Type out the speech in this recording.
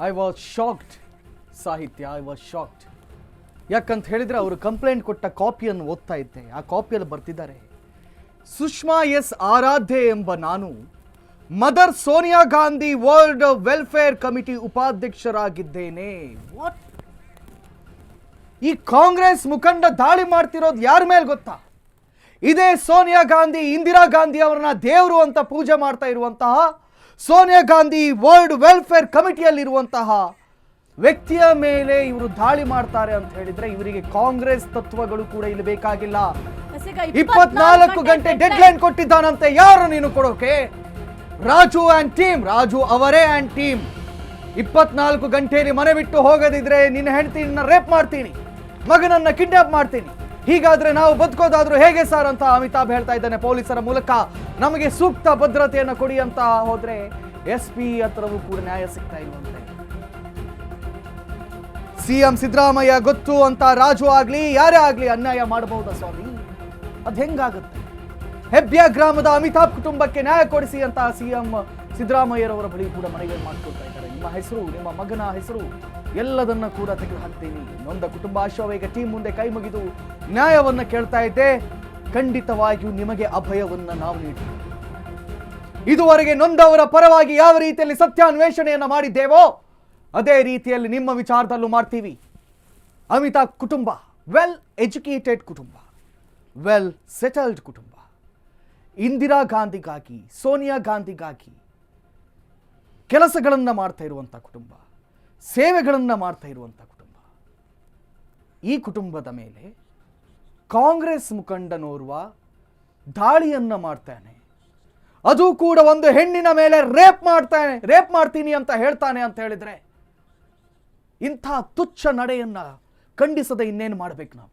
I was shocked ಸಾಹಿತ್ಯ, I was shocked. ಯಾಕಂತ ಹೇಳಿದ್ರೆ ಅವರು ಕಂಪ್ಲೇಂಟ್ ಕೊಟ್ಟ ಕಾಪಿಯನ್ನು ಓದ್ತಾ ಇದ್ದೆ. ಆ ಕಾಪಿಯಲ್ಲಿ ಬರ್ತಿದ್ದಾರೆ, ಸುಷ್ಮಾ ಎಸ್ ಆರಾಧ್ಯ ಎಂಬ ನಾನು mother Sonia Gandhi world welfare committee ಉಪಾಧ್ಯಕ್ಷರಾಗಿದ್ದೇನೆ. ವಾಟ್? ಈ ಕಾಂಗ್ರೆಸ್ ಮುಖಂಡ ದಾಳಿ ಮಾಡ್ತಿರೋದು ಯಾರ ಮೇಲೆ ಗೊತ್ತಾ? ಇದೇ ಸೋನಿಯಾ ಗಾಂಧಿ, ಇಂದಿರಾ ಗಾಂಧಿ ಅವರನ್ನ ದೇವರು ಅಂತ ಪೂಜೆ ಮಾಡ್ತಾ ಇರುವಂತಹ ಸೋನಿಯಾ ಗಾಂಧಿ ವರ್ಲ್ಡ್ ವೆಲ್ಫೇರ್ ಕಮಿಟಿಯಲ್ಲಿರುವಂತಹ ವ್ಯಕ್ತಿಯ ಮೇಲೆ ಇವರು ದಾಳಿ ಮಾಡ್ತಾರೆ ಅಂತ ಹೇಳಿದ್ರೆ ಇವರಿಗೆ ಕಾಂಗ್ರೆಸ್ ತತ್ವಗಳು ಕೂಡ ಇಲ್ಲಿ ಬೇಕಾಗಿಲ್ಲ. 24 ಗಂಟೆ ಡೆಡ್ ಲೈನ್ ಕೊಟ್ಟಿದ್ದಾನಂತೆ. ಯಾರು ನೀನು ಕೊಡೋಕೆ? ರಾಜು ಅಂಡ್ ಟೀಮ್, ರಾಜು ಅವರೇ ಅಂಡ್ ಟೀಮ್. 24 ಗಂಟೆಯಲ್ಲಿ ಮನೆ ಬಿಟ್ಟು ಹೋಗದಿದ್ರೆ ನಿನ್ನ ಹೆಂಡತಿನ ರೇಪ್ ಮಾಡ್ತೀನಿ, ಮಗನನ್ನ ಕಿಡ್ನಾಪ್ ಮಾಡ್ತೀನಿ, ಹೀಗಾದ್ರೆ ನಾವು ಬದುಕೋದಾದ್ರೂ ಹೇಗೆ ಸರ್ ಅಂತ ಅಮಿತಾಬ್ ಹೇಳ್ತಾ ಇದ್ದಾನೆ. ಪೊಲೀಸರ ಮೂಲಕ ನಮಗೆ ಸೂಕ್ತ ಭದ್ರತೆಯನ್ನು ಕೊಡಿ ಅಂತ ಹೋದ್ರೆ SP ಹತ್ರವೂ ಕೂಡ ನ್ಯಾಯ ಸಿಗ್ತಾ ಇರುವಂತೆ. CM ಸಿದ್ದರಾಮಯ್ಯ ಗೊತ್ತು ಅಂತ ರಾಜು ಆಗ್ಲಿ ಯಾರೇ ಆಗ್ಲಿ ಅನ್ಯಾಯ ಮಾಡಬಹುದಾ ಸ್ವಾಮಿ? ಅದ್ ಹೆಂಗಾಗುತ್ತೆ? ಹೆಬ್ಬ್ಯಾ ಗ್ರಾಮದ ಅಮಿತಾಬ್ ಕುಟುಂಬಕ್ಕೆ ನ್ಯಾಯ ಕೊಡಿಸಿ ಅಂತ CM ಸಿದ್ದರಾಮಯ್ಯರವರ ಬಳಿ ಕೂಡ ಮನವಿ ಮಾಡ್ಕೊಳ್ತಾ ಇದ್ದಾರೆ. ನಿಮ್ಮ ಹೆಸರು, ನಿಮ್ಮ ಮಗನ ಹೆಸರು ಎಲ್ಲದನ್ನ ಕೂಡ ತೆಗೆದು ಹಾಕ್ತೀನಿ. ನೊಂದ ಕುಟುಂಬ ಆಶಾವೇಗ ಟೀಮ್ ಮುಂದೆ ಕೈ ಮುಗಿದು ನ್ಯಾಯವನ್ನ ಕೇಳ್ತಾ ಇದ್ದೆ. ಖಂಡಿತವಾಗಿಯೂ ನಿಮಗೆ ಅಭಯವನ್ನ ನಾವು ನೀಡ್ತೀವಿ. ಇದುವರೆಗೆ ನೊಂದವರ ಪರವಾಗಿ ಯಾವ ರೀತಿಯಲ್ಲಿ ಸತ್ಯಾನ್ವೇಷಣೆಯನ್ನ ಮಾಡಿದ್ದೇವೋ ಅದೇ ರೀತಿಯಲ್ಲಿ ನಿಮ್ಮ ವಿಚಾರದಲ್ಲೂ ಮಾಡ್ತೀವಿ. ಅಮಿತಾಬ್ ಕುಟುಂಬ ವೆಲ್ ಎಜುಕೇಟೆಡ್ ಕುಟುಂಬ, ವೆಲ್ ಸೆಟಲ್ಡ್ ಕುಟುಂಬ. ಇಂದಿರಾ ಗಾಂಧಿಗಾಗಿ, ಸೋನಿಯಾ ಗಾಂಧಿಗಾಗಿ ಕೆಲಸಗಳನ್ನು ಮಾಡ್ತಾ ಇರುವಂಥ ಕುಟುಂಬ, ಸೇವೆಗಳನ್ನು ಮಾಡ್ತಾ ಇರುವಂಥ ಕುಟುಂಬ. ಈ ಕುಟುಂಬದ ಮೇಲೆ ಕಾಂಗ್ರೆಸ್ ಮುಖಂಡನೋರ್ವ ದಾಳಿಯನ್ನ ಮಾಡ್ತಾನೆ, ಅದು ಕೂಡ ಒಂದು ಹೆಣ್ಣಿನ ಮೇಲೆ ರೇಪ್ ಮಾಡ್ತೀನಿ ಅಂತ ಹೇಳ್ತಾನೆ ಅಂತ ಹೇಳಿದ್ರೆ ಇಂಥ ತುಚ್ಛ ನಡೆಯನ್ನ ಖಂಡಿಸದೆ ಇನ್ನೇನು ಮಾಡಬೇಕು ನಾವು?